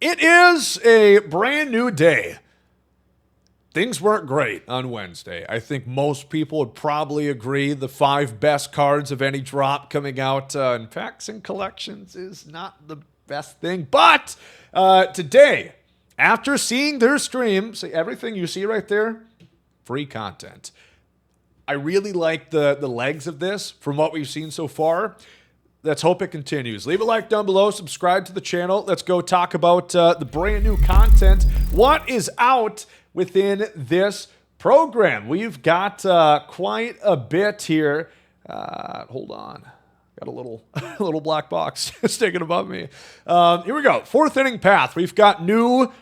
It is a brand new day. Things weren't great on Wednesday. I think most people would probably agree the 5 best cards of any drop coming out in packs and collections is not the best thing. But today, after seeing their stream, see everything you see right there, free content. I really like the legs of this from what we've seen so far. Let's hope it continues. Leave a like down below. Subscribe to the channel. Let's go talk about the brand new content. What is out within this program? We've got quite a bit here. Hold on. Got a little black box sticking above me. Here we go. 4th inning path. We've got new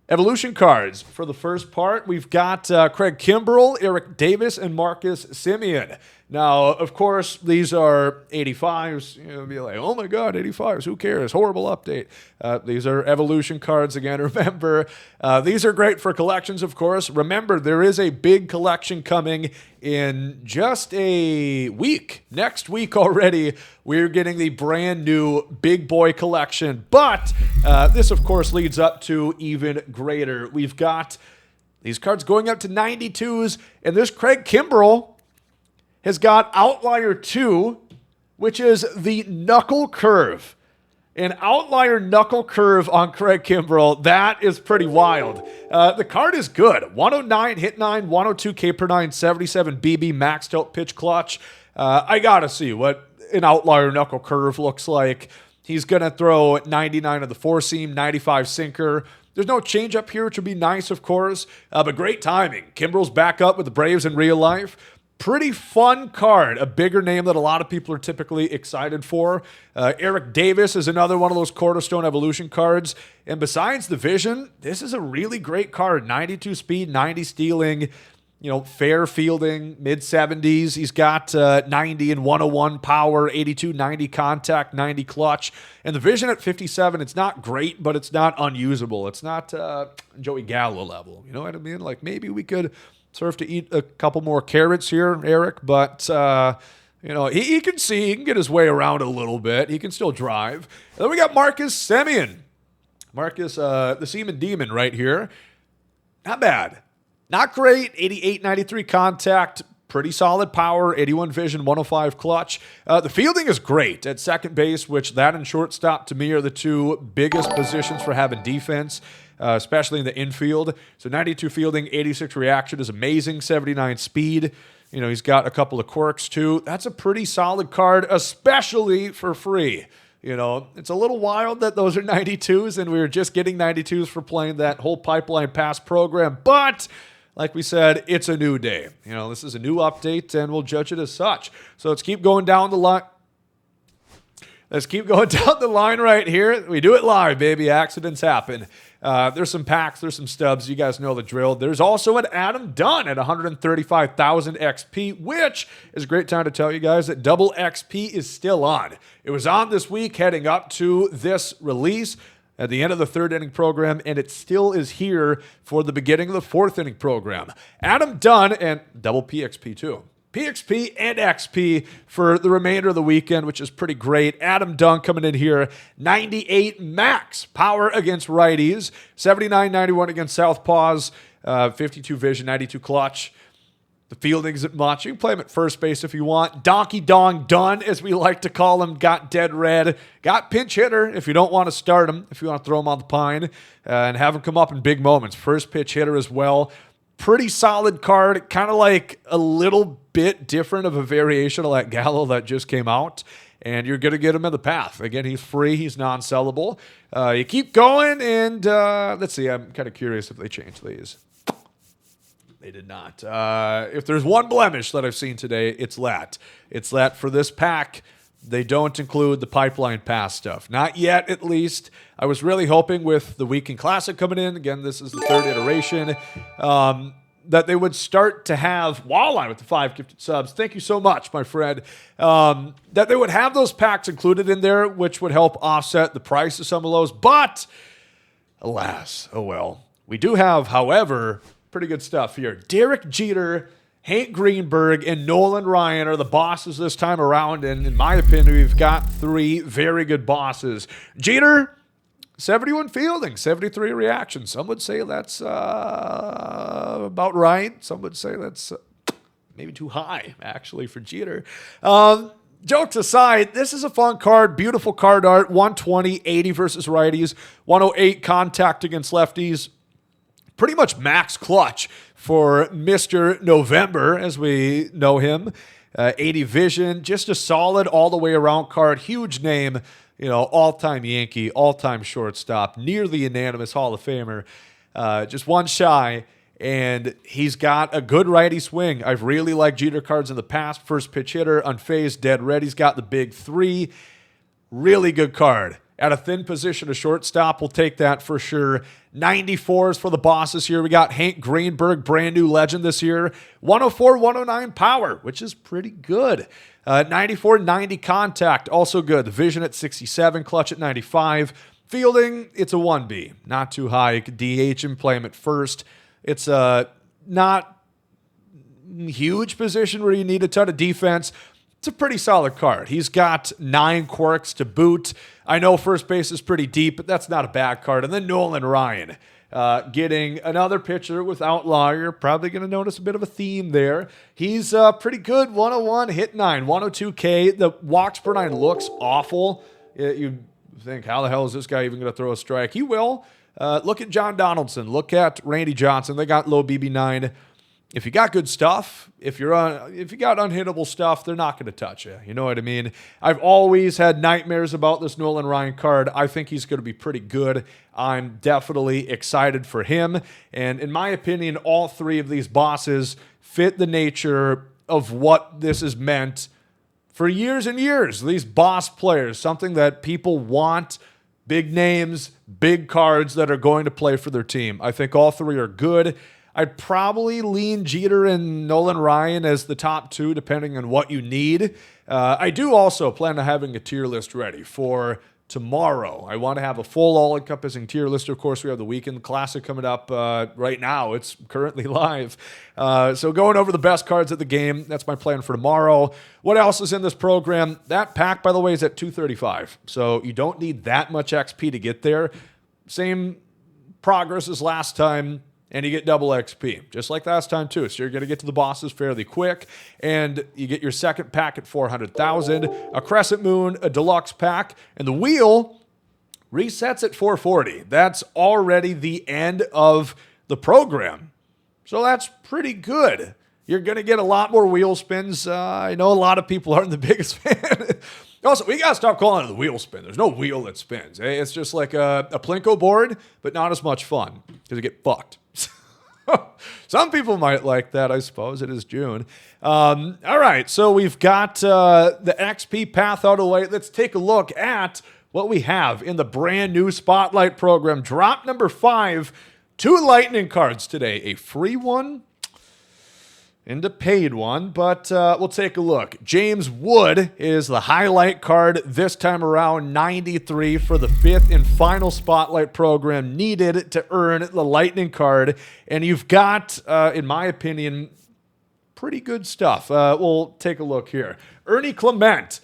evolution cards. For the first part, we've got Craig Kimbrell, Eric Davis, and Marcus Semien. Now, of course, these are 85s. You'll be like, oh my God, 85s. Who cares? Horrible update. These are evolution cards again. Remember, these are great for collections, of course. Remember, there is a big collection coming in just a week. Next week already, we're getting the brand new big boy collection. But this, of course, leads up to even greater. We've got these cards going up to 92s, and this Craig Kimbrell has got Outlier 2, which is the knuckle curve. An outlier knuckle curve on Craig Kimbrell, that is pretty wild. The card is good. 109 hit 9, 102 K per 9, 77 BB maxed out pitch clutch. I gotta see what an outlier knuckle curve looks like. He's gonna throw 99 of the 4-seam, 95 sinker. There's no changeup here, which would be nice, of course, but great timing. Kimbrell's back up with the Braves in real life. Pretty fun card, a bigger name that a lot of people are typically excited for. Eric Davis is another one of those cornerstone evolution cards. And besides the vision, this is a really great card. 92 speed, 90 stealing, fair fielding, mid-70s. He's got 90 and 101 power, 82, 90 contact, 90 clutch. And the vision at 57, it's not great, but it's not unusable. It's not Joey Gallo level. You know what I mean? Like maybe we could serve to eat a couple more carrots here, Eric, but, he can see. He can get his way around a little bit. He can still drive. And then we got Marcus Semien. Marcus, the Seaman Demon right here. Not bad. Not great. 88, 93 contact. Pretty solid power. 81 vision, 105 clutch. The fielding is great at second base, which that and shortstop to me are the two biggest positions for having defense. Especially in the infield. So 92 fielding, 86 reaction is amazing, 79 speed. He's got a couple of quirks too. That's a pretty solid card, especially for free. It's a little wild that those are 92s and we were just getting 92s for playing that whole Pipeline Pass program. But like we said, it's a new day. This is a new update and we'll judge it as such. So let's keep going down the line. Let's keep going down the line right here. We do it live, baby. Accidents happen. There's some packs. There's some stubs. You guys know the drill. There's also an Adam Dunn at 135,000 XP, which is a great time to tell you guys that double XP is still on. It was on this week heading up to this release at the end of the 3rd inning program, and it still is here for the beginning of the 4th inning program. Adam Dunn and double PXP too. PXP and XP for the remainder of the weekend, which is pretty great. Adam Dunn coming in here, 98 max power against righties, 79, 91 against southpaws, 52 vision, 92 clutch. The fielding isn't much. You can play him at first base if you want. Donkey Dong Dunn, as we like to call him, got dead red. Got pinch hitter if you don't want to start him, if you want to throw him on the pine and have him come up in big moments. First pitch hitter as well. Pretty solid card, kind of like a little bit different of a variation of that Gallo that just came out, and you're going to get him in the path. Again, he's free, he's non-sellable. You keep going, and let's see, I'm kind of curious if they changed these. They did not. If there's one blemish that I've seen today, it's that. It's that for this pack, they don't include the Pipeline Pass stuff. Not yet, at least. I was really hoping with the Weekend Classic coming in, again, this is the 3rd iteration, that they would start to have Walleye with the 5 gifted subs. Thank you so much, my friend. That they would have those packs included in there, which would help offset the price of some of those. But, alas, oh well. We do have, however, pretty good stuff here. Derek Jeter, Hank Greenberg, and Nolan Ryan are the bosses this time around, and in my opinion, we've got 3 very good bosses. Jeter, 71 fielding, 73 reactions. Some would say that's about right. Some would say that's maybe too high, actually, for Jeter. Jokes aside, this is a fun card, beautiful card art, 120, 80 versus righties, 108 contact against lefties. Pretty much max clutch for Mr. November, as we know him. 80 vision, just a solid all the way around card. Huge name, all-time Yankee, all-time shortstop, nearly unanimous Hall of Famer. Just one shy, and he's got a good righty swing. I've really liked Jeter cards in the past. First pitch hitter, unfazed, dead red. He's got the big three. Really good card. At a thin position, a shortstop will take that for sure. 94s for the bosses here. We got Hank Greenberg, brand new legend this year. 104, 109 power, which is pretty good. 94, 90 contact, also good. The vision at 67, clutch at 95. Fielding, it's a 1B. Not too high. You could DH him, play him at first. It's a not huge position where you need a ton of defense. It's a pretty solid card. He's got 9 quirks to boot. I know first base is pretty deep, but that's not a bad card. And then Nolan Ryan, getting another pitcher with outlier. You're probably going to notice a bit of a theme there. He's pretty good. 101, hit 9, 102 K. The walks per 9 looks awful. You think, how the hell is this guy even going to throw a strike? He will. Look at John Donaldson. Look at Randy Johnson. They got low BB9. If you got good stuff, if you got unhittable stuff, they're not going to touch you. You know what I mean? I've always had nightmares about this Nolan Ryan card. I think he's going to be pretty good. I'm definitely excited for him. And in my opinion, all 3 of these bosses fit the nature of what this is meant for years and years. These boss players, something that people want, big names, big cards that are going to play for their team. I think all 3 are good. I'd probably lean Jeter and Nolan Ryan as the top 2, depending on what you need. I do also plan on having a tier list ready for tomorrow. I want to have a full all-encompassing tier list. Of course, we have the Weekend Classic coming up right now. It's currently live. So going over the best cards of the game, that's my plan for tomorrow. What else is in this program? That pack, by the way, is at 235. So you don't need that much XP to get there. Same progress as last time. And you get double XP, just like last time too. So you're going to get to the bosses fairly quick, and you get your second pack at 400,000, a Crescent Moon, a deluxe pack, and the wheel resets at 440. That's already the end of the program. So that's pretty good. You're going to get a lot more wheel spins. I know a lot of people aren't the biggest fan. Also, we got to stop calling it the wheel spin. There's no wheel that spins. It's just like a Plinko board, but not as much fun because you get fucked. Some people might like that, I suppose. It is June. All right, so we've got the XP path out of the way. Let's take a look at what we have in the brand new Spotlight program. Drop number 5, 2 Lightning cards today. A free one and a paid one, but we'll take a look. James Wood is the highlight card this time around, 93 for the 5th and final Spotlight program needed to earn the Lightning card. And you've got, in my opinion, pretty good stuff. We'll take a look here. Ernie Clement,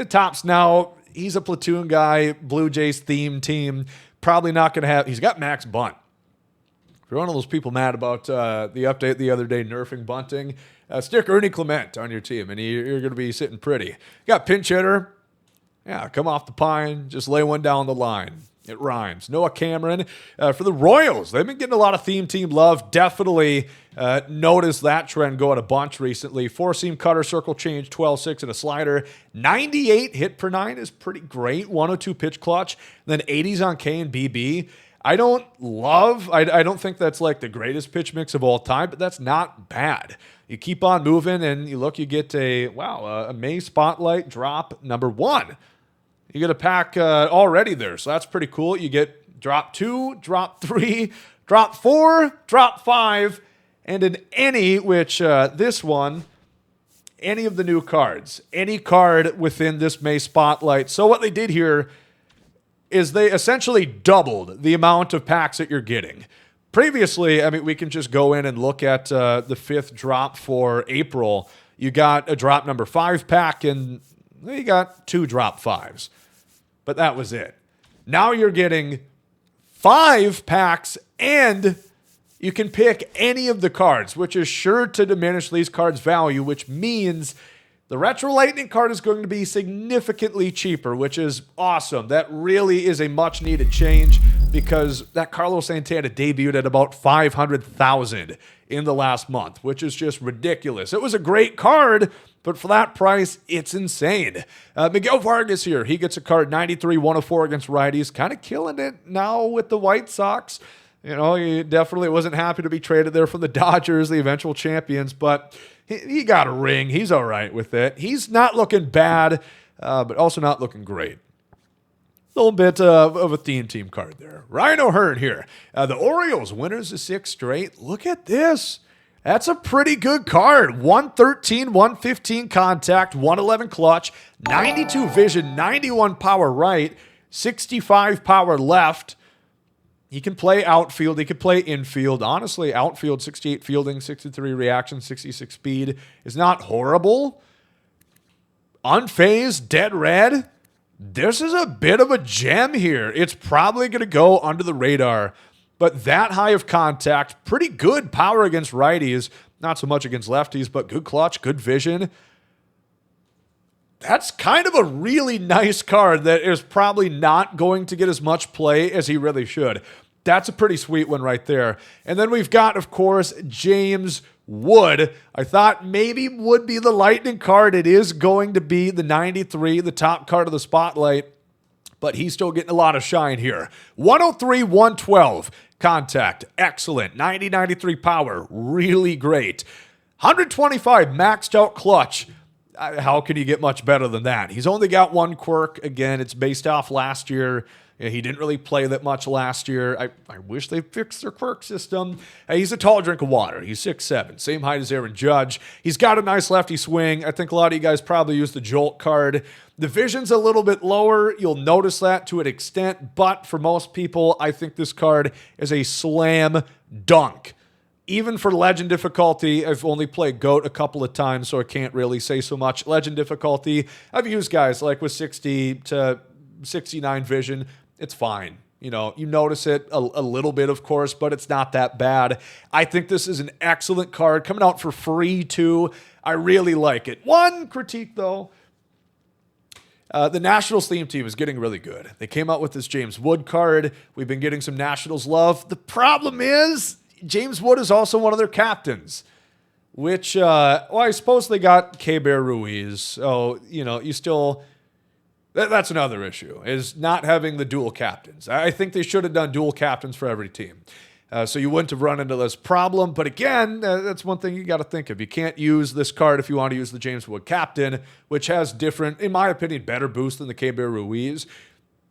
tops now. He's a platoon guy, Blue Jays theme team. Probably not going to have, he's got max bunt. If you're one of those people mad about the update the other day, nerfing bunting, stick Ernie Clement on your team, and you're going to be sitting pretty. You got pinch hitter. Yeah, come off the pine. Just lay one down the line. It rhymes. Noah Cameron for the Royals. They've been getting a lot of theme team love. Definitely noticed that trend going a bunch recently. 4-seam cutter, circle change, 12-6, and a slider. 98 hit per 9 is pretty great. 102 pitch clutch. And then 80s on K and BB. I don't think that's like the greatest pitch mix of all time, but that's not bad. You keep on moving, and you get a May Spotlight drop number 1. You get a pack already there, so that's pretty cool. You get drop 2, drop 3, drop 4, drop 5, and an any, which this one, any of the new cards, any card within this May Spotlight. So what they did here is they essentially doubled the amount of packs that you're getting. Previously, I mean, we can just go in and look at the 5th drop for April. You got a drop number 5 pack, and you got 2 drop 5s. But that was it. Now you're getting 5 packs, and you can pick any of the cards, which is sure to diminish these cards' value, which means the Retro Lightning card is going to be significantly cheaper, which is awesome. That really is a much-needed change because that Carlos Santana debuted at about 500,000 in the last month, which is just ridiculous. It was a great card, but for that price, it's insane. Miguel Vargas here. He gets a card 93, 104 against righties. Kind of killing it now with the White Sox. You know, he definitely wasn't happy to be traded there from the Dodgers, the eventual champions, but he got a ring. He's all right with it. He's not looking bad, but also not looking great. A little bit of a theme team card there. Ryan O'Hearn here. The Orioles, winners of 6 straight. Look at this. That's a pretty good card. 113, 115 contact, 111 clutch, 92 vision, 91 power right, 65 power left. He can play outfield. He can play infield. Honestly, outfield, 68 fielding, 63 reaction, 66 speed is not horrible. Unfazed, dead red. This is a bit of a gem here. It's probably going to go under the radar. But that high of contact, pretty good power against righties. Not so much against lefties, but good clutch, good vision. That's kind of a really nice card that is probably not going to get as much play as he really should. That's a pretty sweet one right there. And then we've got, of course, James Wood. I thought maybe would be the Lightning card. It is going to be the 93, the top card of the spotlight. But he's still getting a lot of shine here. 103, 112. Contact, excellent. 90, 93 power, really great. 125 maxed out clutch. How can you get much better than that? He's only got 1 quirk. Again, it's based off last year. He didn't really play that much last year. I wish they fixed their quirk system. He's a tall drink of water. He's 6'7", same height as Aaron Judge. He's got a nice lefty swing. I think a lot of you guys probably use the Jolt card. The vision's a little bit lower. You'll notice that to an extent, but for most people, I think this card is a slam dunk. Even for Legend difficulty, I've only played GOAT a couple of times, so I can't really say so much. Legend difficulty, I've used guys like with 60 to 69 vision. It's fine. You know, you notice it a little bit, of course, but it's not that bad. I think this is an excellent card. Coming out for free, too. I really like it. One critique, though. The Nationals theme team is getting really good. They came out with this James Wood card. We've been getting some Nationals love. The problem is James Wood is also one of their captains, which, well, I suppose they got K-Bear Ruiz. So, you know, you still... That's another issue, is not having the dual captains. I think they should have done dual captains for every team. So you wouldn't have run into this problem. But again, that's one thing you got to think of. You can't use this card if you want to use the James Wood captain, which has different, in my opinion, better boost than the K-Bear Ruiz.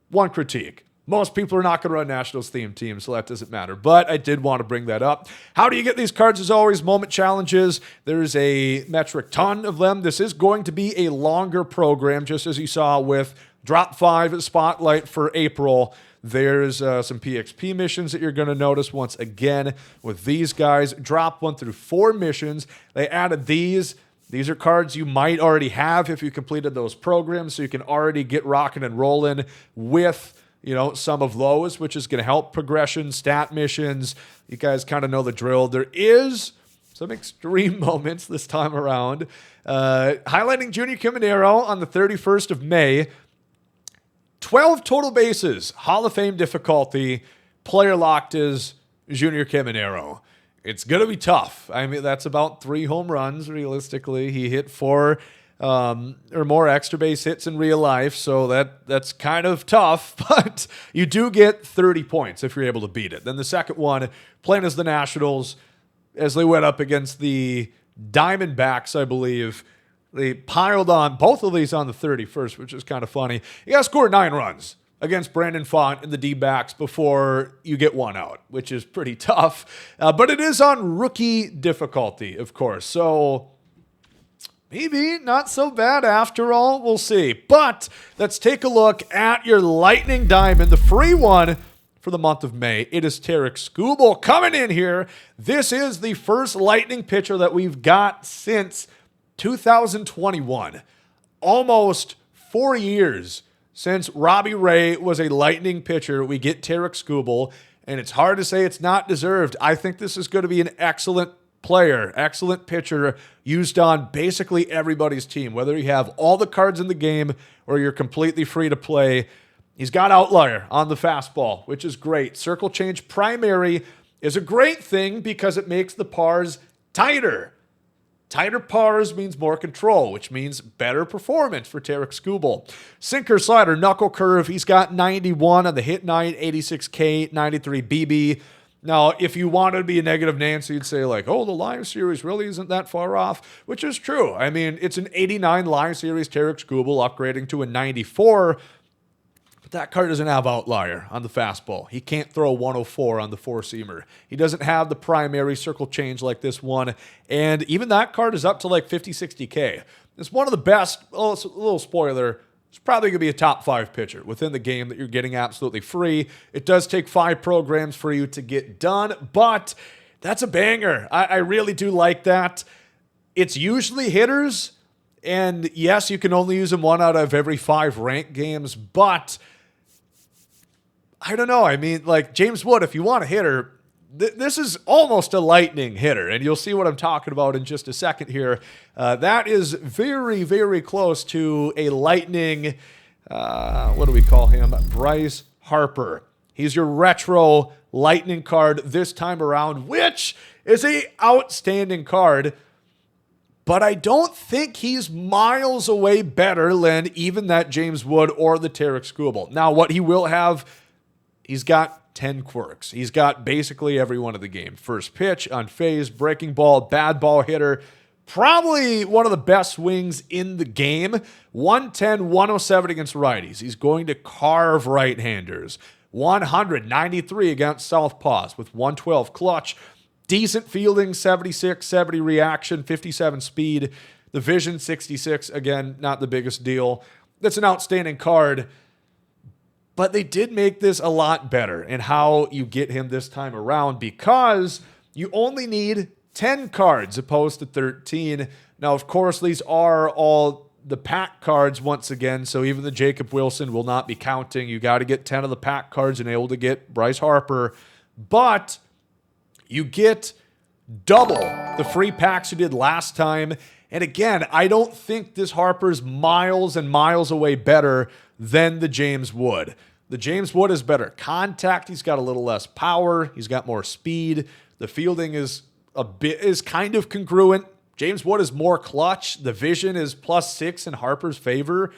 One critique. Most people are not going to run Nationals theme teams, so that doesn't matter. But I did want to bring that up. How do you get these cards? As always, moment challenges. There's a metric ton of them. This is going to be a longer program, just as you saw with Drop 5 Spotlight for April. There's some PXP missions that you're going to notice once again with these guys. Drop 1 through 4 missions. They added these. These are cards you might already have if you completed those programs, so you can already get rocking and rolling with... you know, some of those, which is going to help progression, stat missions. You guys kind of know the drill. There is some extreme moments this time around. Highlighting Junior Caminero on the 31st of May. 12 total bases, Hall of Fame difficulty. Player locked is Junior Caminero. It's going to be tough. I mean, that's about 3 home runs, realistically. He hit 4 or more extra base hits in real life, so that's kind of tough, but you do get 30 points if you're able to beat it. Then the second one, playing as the Nationals, as they went up against the Diamondbacks, I believe, they piled on both of these on the 31st, which is kind of funny. You got to score 9 runs against Brandon Font and the D-backs before you get 1 out, which is pretty tough. But it is on rookie difficulty, of course, so... maybe not so bad after all. We'll see. But let's take a look at your Lightning Diamond, the free one for the month of May. It is Tarik Skubal coming in here. This is the first Lightning pitcher that we've got since 2021. Almost 4 years Since Robbie Ray was a Lightning pitcher, we get Tarik Skubal, and it's hard to say it's not deserved. I think this is going to be an excellent player, excellent pitcher, used on basically everybody's team, whether you have all the cards in the game or you're completely free to play. He's got outlier on the fastball, which is great. Circle change primary is a great thing because it makes the pars tighter. Tighter pars means more control, which means better performance for Tarik Skubal. Sinker, slider, knuckle curve. He's got 91 on the hit night, 86 K, 93 BB. Now, if you wanted to be a negative Nancy, you'd say like, oh, the live series really isn't that far off, which is true. I mean, it's an 89 live series Tarik Skubal upgrading to a 94. But that card doesn't have outlier on the fastball. He can't throw 104 on the four-seamer. He doesn't have the primary circle change like this one. And even that card is up to like 50, 60K. It's one of the best. Oh, it's a little spoiler. It's probably going to be a top 5 pitcher within the game that you're getting absolutely free. It does take 5 programs for you to get done, but that's a banger. I really do like that. It's usually hitters, and yes, you can only use them 1 out of every 5 ranked games, but I don't know. I mean, like James Wood, if you want a hitter, this is almost a Lightning hitter, and you'll see what I'm talking about in just a second here. That is very, very close to a Lightning, what do we call him? Bryce Harper. He's your retro Lightning card this time around, which is a outstanding card, but I don't think he's miles away better than even that James Wood or the Tarik Skubal. Now, what he will have, he's got 10 quirks. He's got basically every one of the game. First pitch, unfazed, breaking ball, bad ball hitter. Probably one of the best swings in the game. 110, 107 against righties. He's going to carve right-handers. 193 against southpaws with 112 clutch. Decent fielding, 76, 70 reaction, 57 speed. The vision, 66. Again, not the biggest deal. That's an outstanding card. But they did make this a lot better in how you get him this time around because you only need 10 cards opposed to 13. Now, of course, these are all the pack cards once again, so even the Jacob Wilson will not be counting. You got to get 10 of the pack cards and able to get Bryce Harper. But you get double the free packs you did last time. And again, I don't think this Harper's miles and miles away better than the James Wood. The James Wood is better contact. He's got a little less power. He's got more speed. The fielding is kind of congruent. James Wood is more clutch. The vision is +6 in Harper's favor.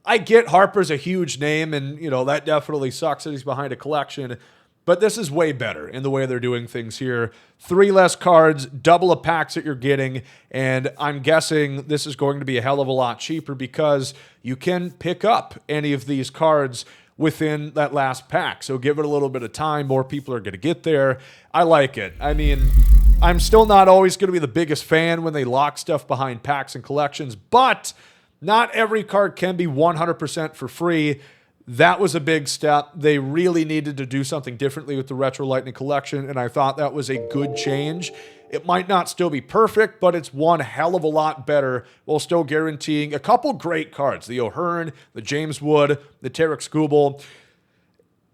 I get Harper's a huge name, and that definitely sucks that he's behind a collection. But this is way better in the way they're doing things here. 3 less cards, double the packs that you're getting, and I'm guessing this is going to be a hell of a lot cheaper because you can pick up any of these cards within that last pack. So give it a little bit of time. More people are going to get there. I like it. I mean, I'm still not always going to be the biggest fan when they lock stuff behind packs and collections, but not every card can be 100% for free. That was a big step. They really needed to do something differently with the Retro Lightning Collection, and I thought that was a good change. It might not still be perfect, but it's one hell of a lot better while still guaranteeing a couple great cards. The O'Hearn, the James Wood, the Tarik Skubal.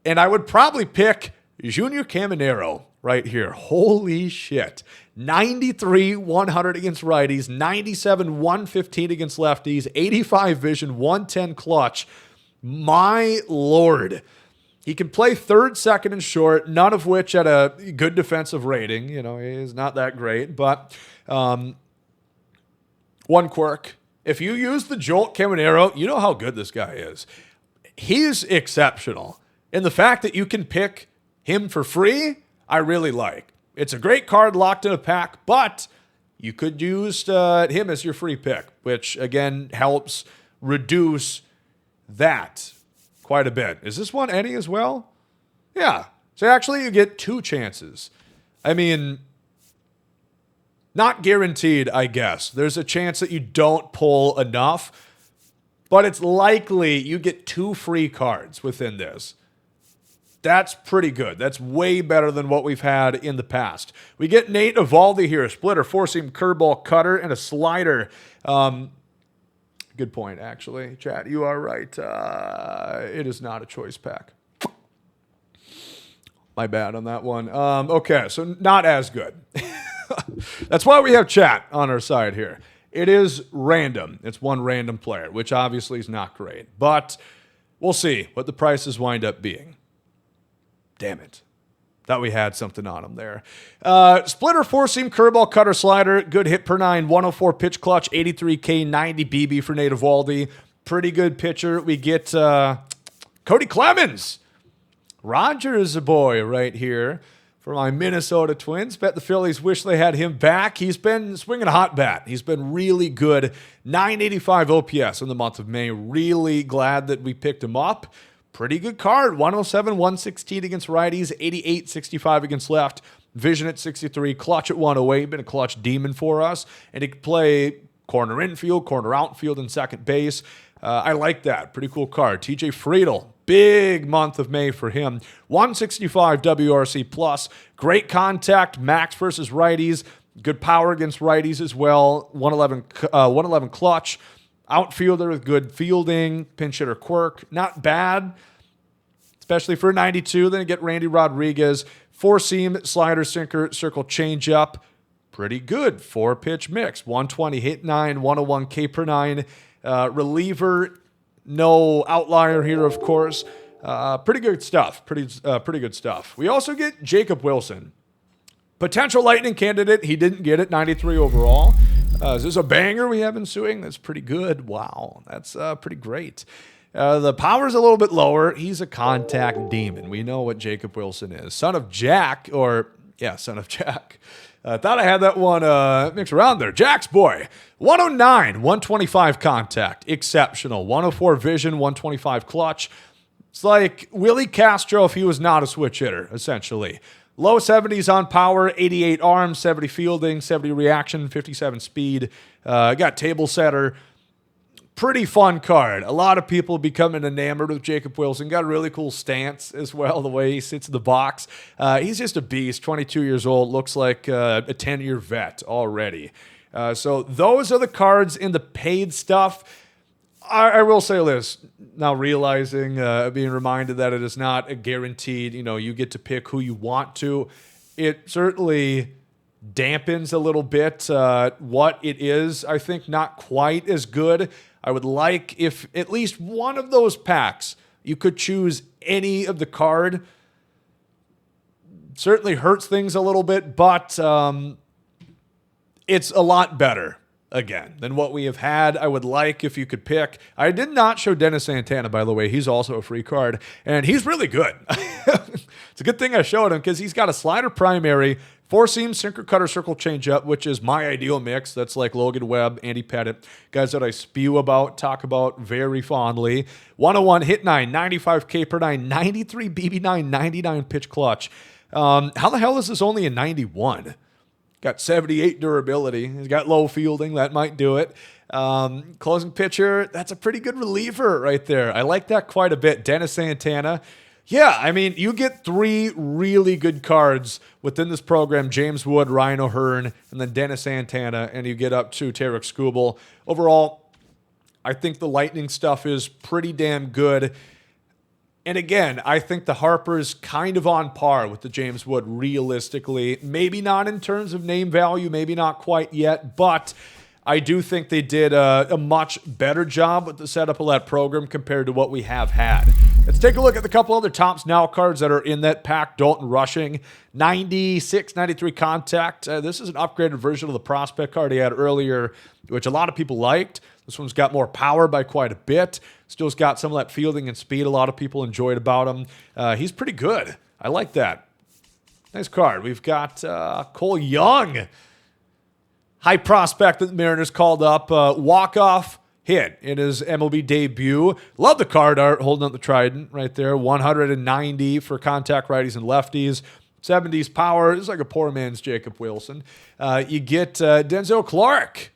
And I would probably pick Junior Caminero right here. Holy shit. 93, 100 against righties, 97, 115 against lefties, 85 vision, 110 clutch. My Lord. He can play third, second, and short, none of which at a good defensive rating. He's not that great. But one quirk. If you use the Jolt Caminero, you know how good this guy is. He's exceptional. And the fact that you can pick him for free, I really like. It's a great card locked in a pack, but you could use him as your free pick, which, again, helps reduce that quite a bit. Is this one any as well? Yeah. So actually you get 2 chances. I mean, not guaranteed, I guess. There's a chance that you don't pull enough, but it's likely you get 2 free cards within this. That's pretty good. That's way better than what we've had in the past. We get Nate Eovaldi here, a splitter, 4-seam curveball, cutter, and a slider. Good point, actually. Chat, you are right. It is not a choice pack. My bad on that one. Okay, so not as good. That's why we have chat on our side here. It is random. It's one random player, which obviously is not great. But we'll see what the prices wind up being. Damn it. Thought we had something on him there. Splitter, four-seam, curveball, cutter, slider. Good hit per 9. 104 pitch clutch. 83K, 90 BB for Nate Eovaldi. Pretty good pitcher. We get Cody Clemens. Rogers, a boy right here for my Minnesota Twins. Bet the Phillies wish they had him back. He's been swinging a hot bat. He's been really good. 985 OPS in the month of May. Really glad that we picked him up. Pretty good card. 107, 116 against righties. 88, 65 against left. Vision at 63. Clutch at 108. Been a clutch demon for us. And he can play corner infield, corner outfield, and second base. I like that. Pretty cool card. TJ Friedl. Big month of May for him. 165 WRC plus. Great contact. Max versus righties. Good power against righties as well. 111 clutch. Outfielder with good fielding. Pinch hitter quirk. Not bad, especially for a 92. Then you get Randy Rodriguez. Four-seam, slider, sinker, circle, changeup. Pretty good. Four-pitch mix. 120 hit 9. 101 K per 9. Reliever. No outlier here, of course. Pretty good stuff. Pretty good stuff. We also get Jacob Wilson. Potential Lightning candidate. He didn't get it. 93 overall. Is this a banger we have ensuing? That's pretty good. Wow. That's pretty great. The power's a little bit lower. He's a contact demon. We know what Jacob Wilson is. Son of Jack. Thought I had that one mixed around there. Jack's boy. 109, 125 contact. Exceptional. 104 vision, 125 clutch. It's like Willie Castro if he was not a switch hitter, essentially. Low 70s on power, 88 arm, 70 fielding, 70 reaction, 57 speed. Got table setter. Pretty fun card. A lot of people becoming enamored with Jacob Wilson. Got a really cool stance as well, the way he sits in the box. He's just a beast, 22 years old. Looks like a 10-year vet already. So those are the cards in the paid stuff. I will say this, now realizing, being reminded that it is not a guaranteed, you get to pick who you want to. It certainly dampens a little bit what it is. I think not quite as good. I would like if at least one of those packs, you could choose any of the card. Certainly hurts things a little bit, but it's a lot better, again, than what we have had. I would like if you could pick. I did not show Dennis Santana, by the way. He's also a free card, and he's really good. It's a good thing I showed him because he's got a slider primary, four-seam, sinker, cutter, circle, changeup, which is my ideal mix. That's like Logan Webb, Andy Pettit, guys that I spew about, talk about very fondly. 101 hit 9, 95 K per 9, 93 BB 9, 99 pitch clutch. How the hell is this only a 91? Got 78 durability. He's got low fielding. That might do it. Closing pitcher, that's a pretty good reliever right there. I like that quite a bit. Dennis Santana. Yeah, I mean, you get three really good cards within this program. James Wood, Ryan O'Hearn, and then Dennis Santana, and you get up to Tarik Skubal. Overall, I think the Lightning stuff is pretty damn good. And again, I think the Harper's kind of on par with the James Wood realistically. Maybe not in terms of name value, maybe not quite yet, but I do think they did a much better job with the setup of that program compared to what we have had. Let's take a look at the couple other Tops Now cards that are in that pack. Dalton Rushing, 96, 93 contact. This is an upgraded version of the prospect card he had earlier, which a lot of people liked. This one's got more power by quite a bit. Still's got some of that fielding and speed a lot of people enjoyed about him. He's pretty good. I like that. Nice card. We've got Cole Young. High prospect that the Mariners called up. Walk-off hit in his MLB debut. Love the card art, holding up the trident right there. 190 for contact righties and lefties. 70s power. It's like a poor man's Jacob Wilson. You get Denzel Clark.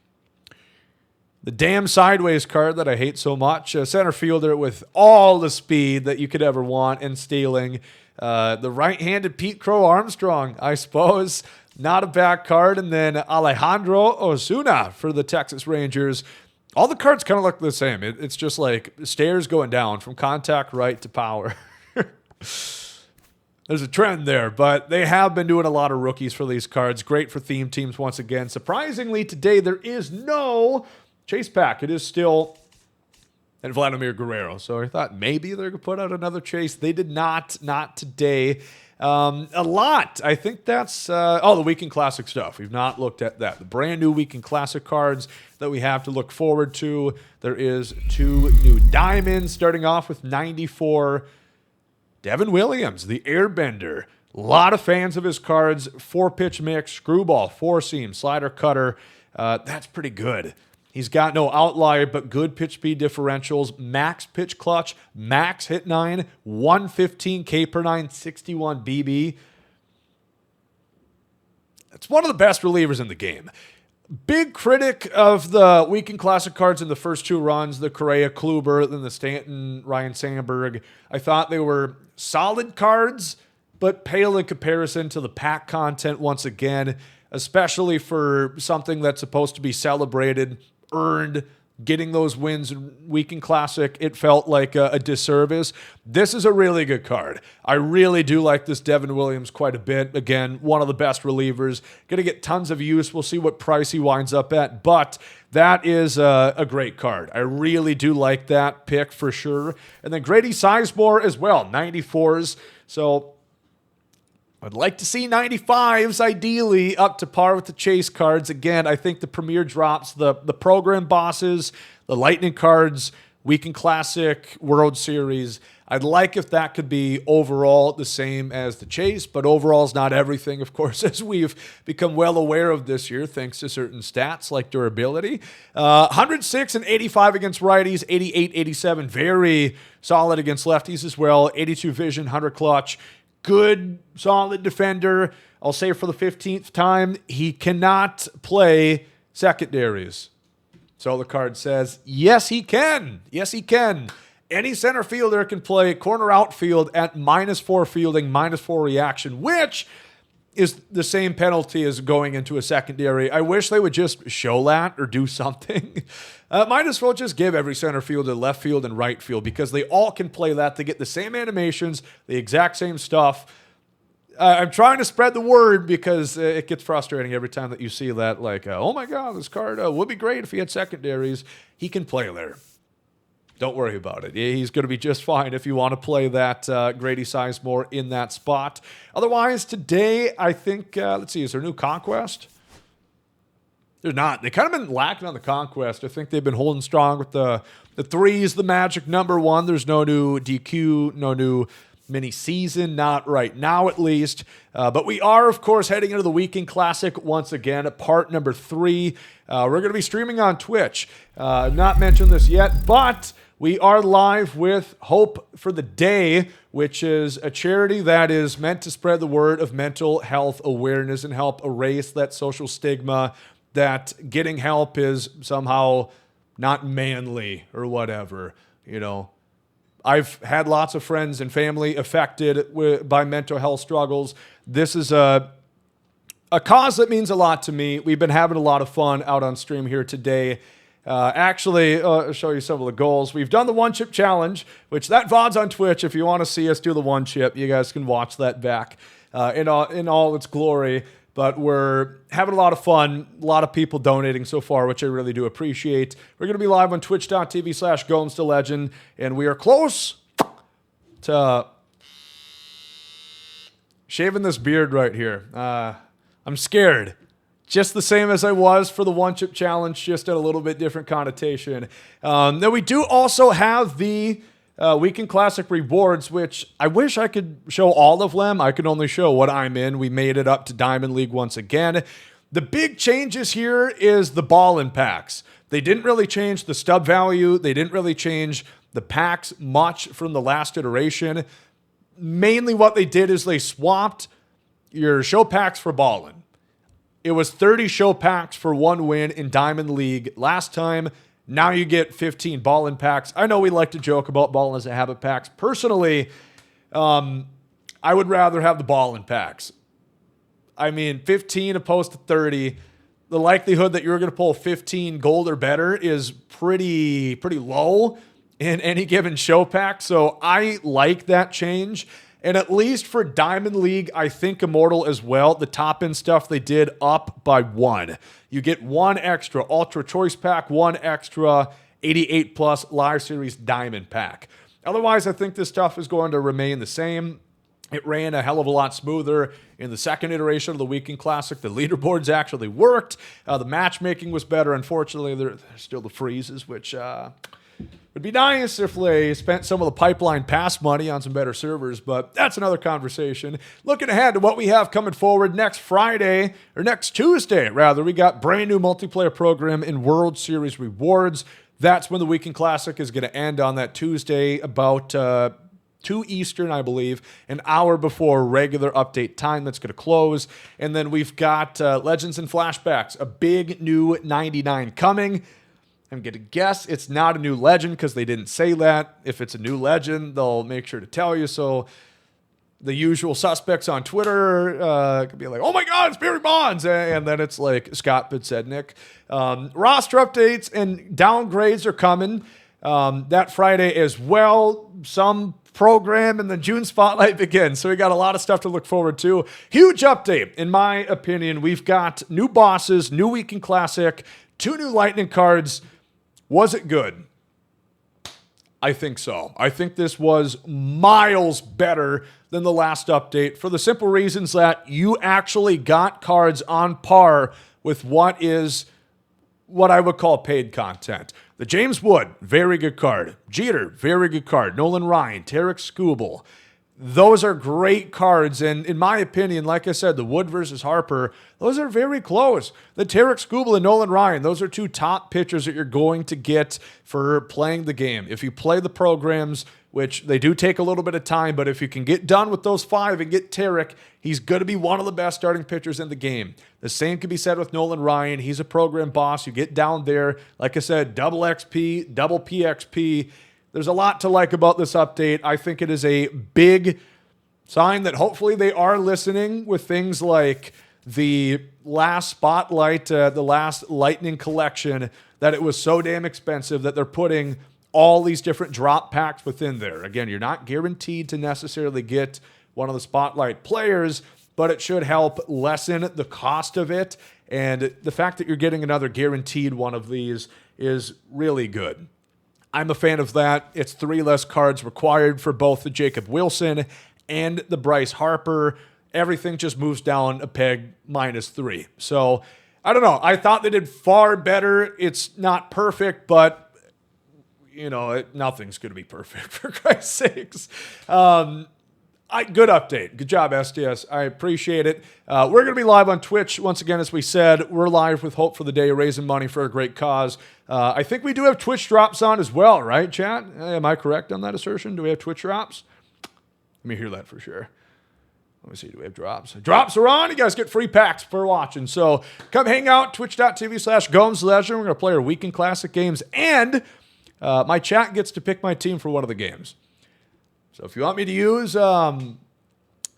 The damn sideways card that I hate so much. A center fielder with all the speed that you could ever want and stealing. The right-handed Pete Crow Armstrong, I suppose. Not a bad card. And then Alejandro Osuna for the Texas Rangers. All the cards kind of look the same. It's just like stairs going down from contact right to power. There's a trend there, but they have been doing a lot of rookies for these cards. Great for theme teams once again. Surprisingly, today there is no chase pack. It is still and Vladimir Guerrero. So I thought maybe they're going to put out another chase. They did not today. A lot. I think that's, the Weekend Classic stuff. We've not looked at that. The brand new Weekend Classic cards that we have to look forward to. There is 2 new diamonds, starting off with 94. Devin Williams, the Airbender. A lot of fans of his cards. 4-pitch mix, screwball, 4-seam, slider, cutter. That's pretty good. He's got no outlier, but good pitch speed differentials, max pitch clutch, max hit 9, 115 K per 9, 61 BB. It's one of the best relievers in the game. Big critic of the Weekend Classic cards in the first 2 runs, the Correa, Kluber, then the Stanton, Ryan Sandberg. I thought they were solid cards, but pale in comparison to the pack content once again, especially for something that's supposed to be celebrated, earned, getting those wins in Weekend Classic. It felt like a disservice. This is a really good card. I really do like this Devin Williams quite a bit. Again, one of the best relievers. Going to get tons of use. We'll see what price he winds up at, but that is a great card. I really do like that pick for sure. And then Grady Sizemore as well, 94s. So I'd like to see 95s, ideally, up to par with the chase cards. Again, I think the Premier drops, the program bosses, the Lightning cards, Weekend Classic, World Series. I'd like if that could be overall the same as the chase, but overall is not everything, of course, as we've become well aware of this year, thanks to certain stats like durability. 106 and 85 against righties, 88, 87, very solid against lefties as well, 82 vision, 100 clutch. Good, solid defender. I'll say for the 15th time, he cannot play secondaries. So the card says, yes, he can. Yes, he can. Any center fielder can play corner outfield at -4 fielding, -4 reaction, which is the same penalty as going into a secondary. I wish they would just show that or do something. Might as well just give every center fielder left field and right field because they all can play that. They get the same animations, the exact same stuff. I'm trying to spread the word because it gets frustrating every time that you see that. Like, oh my God, this card would be great if he had secondaries. He can play there. Don't worry about it. He's going to be just fine if you want to play that Grady Sizemore in that spot. Otherwise, today, I think, let's see, is there a new Conquest? There's not. They kind of been lacking on the Conquest. I think they've been holding strong with the 3's the magic number 1. There's no new DQ, no new mini season, not right now at least. But we are, of course, heading into the Weekend Classic once again, part number 3. We're going to be streaming on Twitch. I've not mentioned this yet, but we are live with Hope for the Day, which is a charity that is meant to spread the word of mental health awareness and help erase that social stigma that getting help is somehow not manly or whatever, you know. I've had lots of friends and family affected by mental health struggles. This is a cause that means a lot to me. We've been having a lot of fun out on stream here today. Actually, I'll show you some of the goals. We've done the 1-chip challenge, which that VOD's on Twitch. If you want to see us do the 1-chip, you guys can watch that back in all its glory. But we're having a lot of fun, a lot of people donating so far, which I really do appreciate. We're going to be live on twitch.tv/GomesDaLegend, and we are close to shaving this beard right here. I'm scared. Just the same as I was for the 1-chip challenge, just at a little bit different connotation. Then we do also have the Weekend Classic rewards, which I wish I could show all of them. I could only show what I'm in. We made it up to Diamond League once again. The big changes here is the ball-in packs. They didn't really change the stub value. They didn't really change the packs much from the last iteration. Mainly what they did is they swapped your show packs for ball-in. It was 30 show packs for 1 win in Diamond League last time. Now you get 15 ball-in packs. I know we like to joke about ball-in as a habit packs. Personally, I would rather have the ball-in packs. I mean, 15 opposed to 30. the likelihood that you're going to pull 15 gold or better is pretty low in any given show pack. So I like that change. And at least for Diamond League, I think Immortal as well, the top end stuff they did up by 1. You get 1 extra Ultra Choice Pack, 1 extra 88 plus Live Series Diamond Pack. Otherwise, I think this stuff is going to remain the same. It ran a hell of a lot smoother in the second iteration of the Weekend Classic. The leaderboards actually worked. The matchmaking was better. Unfortunately, there's still the freezes, which would be nice if they spent some of the pipeline pass money on some better servers, but that's another conversation. Looking ahead to what we have coming forward next Tuesday, we got brand new multiplayer program in World Series Rewards. That's when the Weekend Classic is going to end on that Tuesday about 2 Eastern, I believe, an hour before regular update time that's going to close. And then we've got Legends and Flashbacks, a big new 99 coming. I'm going to guess it's not a new legend because they didn't say that. If it's a new legend, they'll make sure to tell you. So the usual suspects on Twitter could be like, oh my God, it's Barry Bonds. And then it's like Scott Podsednik. Roster updates and downgrades are coming that Friday as well. Some program and the June Spotlight begins. So we got a lot of stuff to look forward to. Huge update, in my opinion. We've got new bosses, new Weekend Classic, 2 new Lightning cards. Was it good? I think so. I think this was miles better than the last update for the simple reasons that you actually got cards on par with what I would call paid content. The James Wood, very good card. Jeter, very good card. Nolan Ryan, Tarik Skubal. Those are great cards, and in my opinion, like I said, the Wood versus Harper, those are very close. The Tarik Skubal and Nolan Ryan, those are 2 top pitchers that you're going to get for playing the game. If you play the programs, which they do take a little bit of time, but if you can get done with those 5 and get Tarik, he's going to be one of the best starting pitchers in the game. The same can be said with Nolan Ryan. He's a program boss. You get down there, like I said, double XP, double PXP. There's a lot to like about this update. I think it is a big sign that hopefully they are listening with things like the last Spotlight, the last Lightning collection, that it was so damn expensive that they're putting all these different drop packs within there. Again, you're not guaranteed to necessarily get one of the Spotlight players, but it should help lessen the cost of it. And the fact that you're getting another guaranteed one of these is really good. I'm a fan of that. It's 3 less cards required for both the Jacob Wilson and the Bryce Harper. Everything just moves down a peg -3. So, I don't know. I thought they did far better. It's not perfect, but, nothing's going to be perfect, for Christ's sakes. Good update. Good job, STS. I appreciate it. We're going to be live on Twitch. Once again, as we said, we're live with Hope for the Day, raising money for a great cause. I think we do have Twitch drops on as well, right, chat? Am I correct on that assertion? Do we have Twitch drops? Let me hear that for sure. Let me see. Do we have drops? Drops are on. You guys get free packs for watching. So come hang out. Twitch.tv/GomesDaLegend. We're going to play our Weekend Classic games. And my chat gets to pick my team for one of the games. So if you want me to use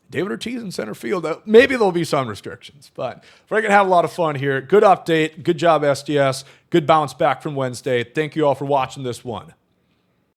David Ortiz in center field, maybe there'll be some restrictions. But we're going to have a lot of fun here. Good update. Good job, STS. Good bounce back from Wednesday. Thank you all for watching this one.